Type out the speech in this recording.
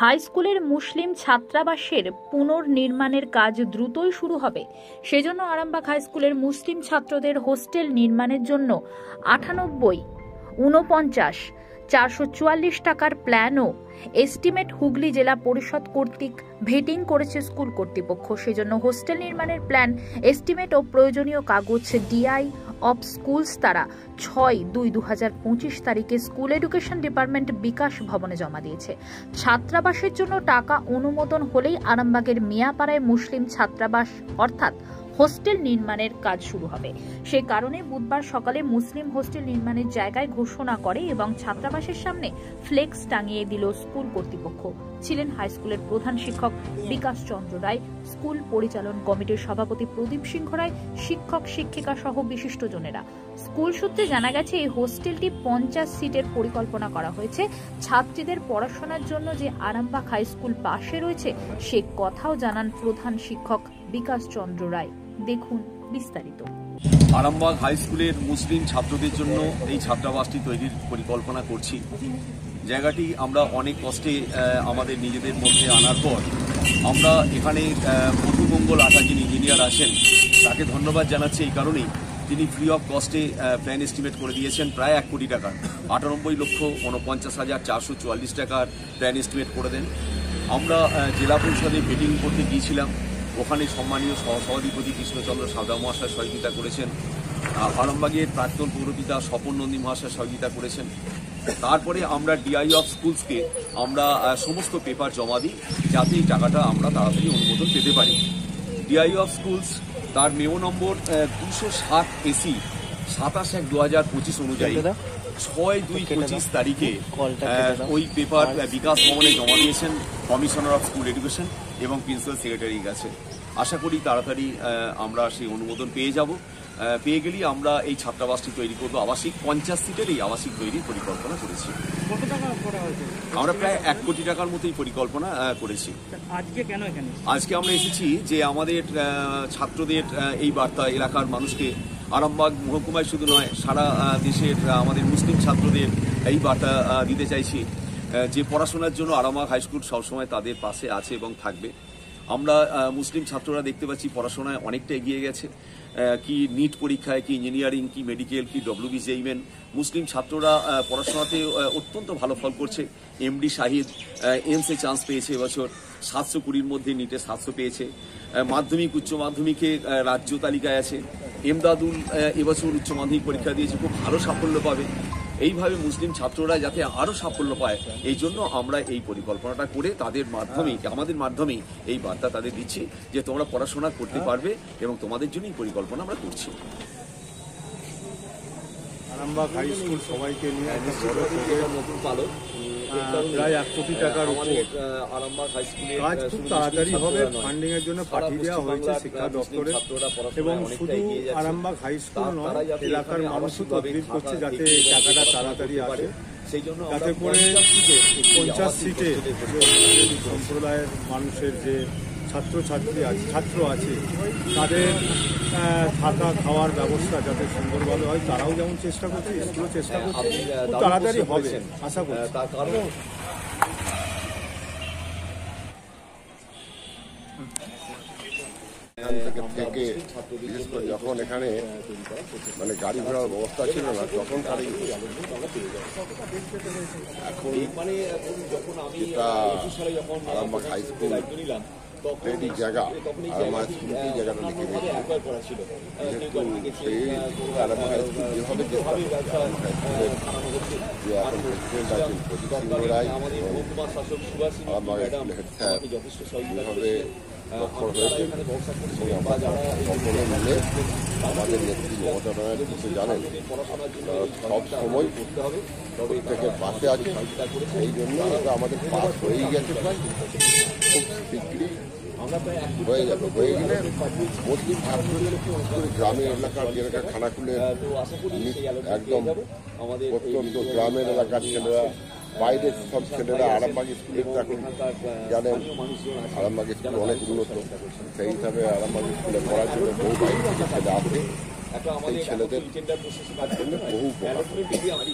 High স্কুলের মুসলিম ছাত্রাবাসের পুনর্নির্মাণের কাজ দ্রুতই শুরু হবে। সেজন্য আরামবাগ হাই স্কুলের মুসলিম ছাত্রদের হোস্টেল নির্মাণের জন্য 98-49-444 টাকার প্ল্যান ও এস্টিমেট হুগলি জেলা পরিষদ কর্তৃক ভেটিং করেছে স্কুল কর্তৃপক্ষ। সেজন্য হোস্টেল নির্মাণের প্ল্যান, এস্টিমেট ও প্রয়োজনীয় কাগজ ডিআই অফ স্কুলস তারা 6/2/2025 তারিখে স্কুল এডুকেশন ডিপার্টমেন্ট বিকাশ ভবনে জমা দিয়েছে। ছাত্রাবাসের জন্য টাকা অনুমোদন হলেই আরামবাগের মিয়াপাড়ায় মুসলিম ছাত্রাবাস অর্থাৎ হোস্টেল নির্মাণের কাজ শুরু হবে। সে কারণে বুধবার সকালে মুসলিম হোস্টেল নির্মাণের জায়গায় ঘোষণা করে এবং ছাত্রাবাসের সামনে ফ্লেক্স টাঙিয়ে দিল স্কুল কর্তৃপক্ষ। ছিলেন হাই স্কুলের প্রধান শিক্ষক বিকাশ চন্দ্র রায়, স্কুল পরিচালন কমিটির সভাপতি প্রদীপ সিংহ রায়, শিক্ষক শিক্ষিকা সহ বিশিষ্টজনেরা। স্কুল সূত্রে জানা গেছে, এই হোস্টেলটি 50 সিটের পরিকল্পনা করা হয়েছে। ছাত্রীদের পড়াশোনার জন্য যে আরামবাগ হাই স্কুল পাশে রয়েছে সে কথাও জানান প্রধান শিক্ষক বিকাশ চন্দ্র রায়। দেখুন বিস্তারিত। আরামবাগ হাই স্কুলের মুসলিম ছাত্রদের জন্য এই ছাত্রাবাসটি তৈরির পরিকল্পনা করছি। জায়গাটি আমরা অনেক কষ্টে আমাদের নিজেদের মধ্যে আনার পর আমরা এখানে মধুমঙ্গল আটা যিনি ইঞ্জিনিয়ার আছেন তাকে ধন্যবাদ জানাচ্ছি। এই কারণেই তিনি ফ্রি অফ কস্টে প্ল্যান এস্টিমেট করে দিয়েছেন প্রায় 1 কোটি টাকা, 98,49,444 টাকার প্ল্যান এস্টিমেট করে দেন। আমরা জেলা পরিষদে মিটিং করতে গিয়েছিলাম, ওখানে সম্মানীয় সভাধিপতি কৃষ্ণচন্দ্র সাদা মহাশয় সহযোগিতা করেছেন, আরামবাগের প্রাক্তন পৌরপিতা স্বপন নন্দী মহাশয় সহযোগিতা করেছেন। তারপরে আমরা ডিআই অফ স্কুলসকে আমরা সমস্ত পেপার জমা দিই যাতে এই টাকাটা আমরা তাড়াতাড়ি অনুমোদন পেতে পারি। ডিআই অফ স্কুলস তার মেমো নম্বর 207 এসি 27/1/2025 অনুযায়ী 6/2/25 তারিখে ওই পেপার বিকাশ ভবনে জমা দিয়েছেন কমিশনার অফ স্কুল এডুকেশন এবং প্রিন্সিপাল সেক্রেটারির কাছে। আশা করি তাড়াতাড়ি আমরা সেই অনুমোদন পেয়ে যাব। পেয়ে গেলেই আমরা এই ছাত্রাবাসটি তৈরি করবো। আবাসিক 50 সিটের এই আবাসিক তৈরির পরিকল্পনা করেছি। কত টাকা করা হয়েছে? আমরা প্রায় 1 কোটি টাকার মতোই পরিকল্পনা করেছি। আজকে কেন এখানে? আজকে আমরা এসেছি যে আমাদের ছাত্রদের এই বার্তা এলাকার মানুষকে, আরামবাগ মহকুমায় শুধু নয় সারা দেশের আমাদের মুসলিম ছাত্রদের এই বার্তা দিতে চাইছি যে পড়াশোনার জন্য আরামবাগ হাই স্কুল সবসময় তাদের পাশে আছে এবং থাকবে। আমরা মুসলিম ছাত্ররা দেখতে পাচ্ছি পড়াশোনায় অনেকটা এগিয়ে গেছে। কি নিট পরীক্ষায়, কি ইঞ্জিনিয়ারিং, কি মেডিকেল, কি WBJEM, মুসলিম ছাত্ররা পড়াশোনাতে অত্যন্ত ভালো ফল করছে। MD শাহিদ এমসে চান্স পেয়েছে এবছর, 720-র মধ্যে নিটে 700 পেয়েছে। মাধ্যমিক উচ্চ মাধ্যমিকে রাজ্য তালিকায় আছে। এমদাদুল এবছর উচ্চ মাধ্যমিক পরীক্ষা দিয়েছে, খুব ভালো সাফল্য পাবে। এইভাবে মুসলিম ছাত্ররা যাতে আরও সাফল্য পায় এই জন্য আমরা এই পরিকল্পনাটা করে তাদের মাধ্যমেই, আমাদের মাধ্যমেই এই বার্তা তাদের দিচ্ছি যে তোমরা পড়াশোনা করতে পারবে এবং তোমাদের জন্যই পরিকল্পনা আমরা করছি। আরামবাগ হাই স্কুল সবাইকে নিয়ে নতুন পালক প্রায় 1 কোটি টাকার উপর কাজ খুব তাড়াতাড়ি হবে। ফান্ডিং এর জন্য পাঠিয়ে দেওয়া হয়েছে শিক্ষা দপ্তরে এবং শুধু আরামবাগ হাই স্কুল নয়, এলাকার মানুষও তদবির করছে যাতে টাকাটা তাড়াতাড়ি আসে, যাতে করে 50 সিটে সম্প্রদায়ের মানুষের যে ছাত্র আছে তাদের থাকা খাওয়ার ব্যবস্থা যাতে সুন্দরভাবে হয়, তারাও যেমন চেষ্টা করছে, স্কুলও চেষ্টা করছে, খুব তাড়াতাড়ি হবে আশা করছি। তার কারণ থেকে বিশেষ করে যখন এখানে মানে গাড়ি ঘোড়ার ব্যবস্থা ছিল না তখন এখন যেটা আরামবাগ হাই স্কুল রেডি জায়গা, আরামবাগ স্কুল এই জায়গাটা লিখে দিয়েছে। সেই আরামবাগ হাই স্কুল যেভাবে যে এখন প্রেসিডেন্ট আছেন প্রদীপ সিংহ রায়, আরামবাগ স্কুলের হেড স্যার যেভাবে তৎপর হয়েছে এবং আমরা সকলে মিলে আমাদের নেত্রী মমতা ব্যানার্জি জানেন সব সময় প্রত্যেকের পাশে আছে। এই জন্য এটা আমাদের পাস হয়েই গেছে, প্রায় খুব শীঘ্রই হয়ে যাবে। হয়ে গেলে মুসলিম ছাত্রদের গ্রামের এলাকার যেটা খানাকুলে একদম অত্যন্ত গ্রামের এলাকার ছেলেরা, বাইরের সব ছেলেরা আরামবাগ স্কুলের এখন জানেন আরামবাগ স্কুল অনেক উন্নত, সেই হিসাবে আরামবাগ স্কুলে পড়ার জন্য বহু বাইরে থেকে ছেলে আসে এই ছেলেদের জন্য বহু উপকার হবে।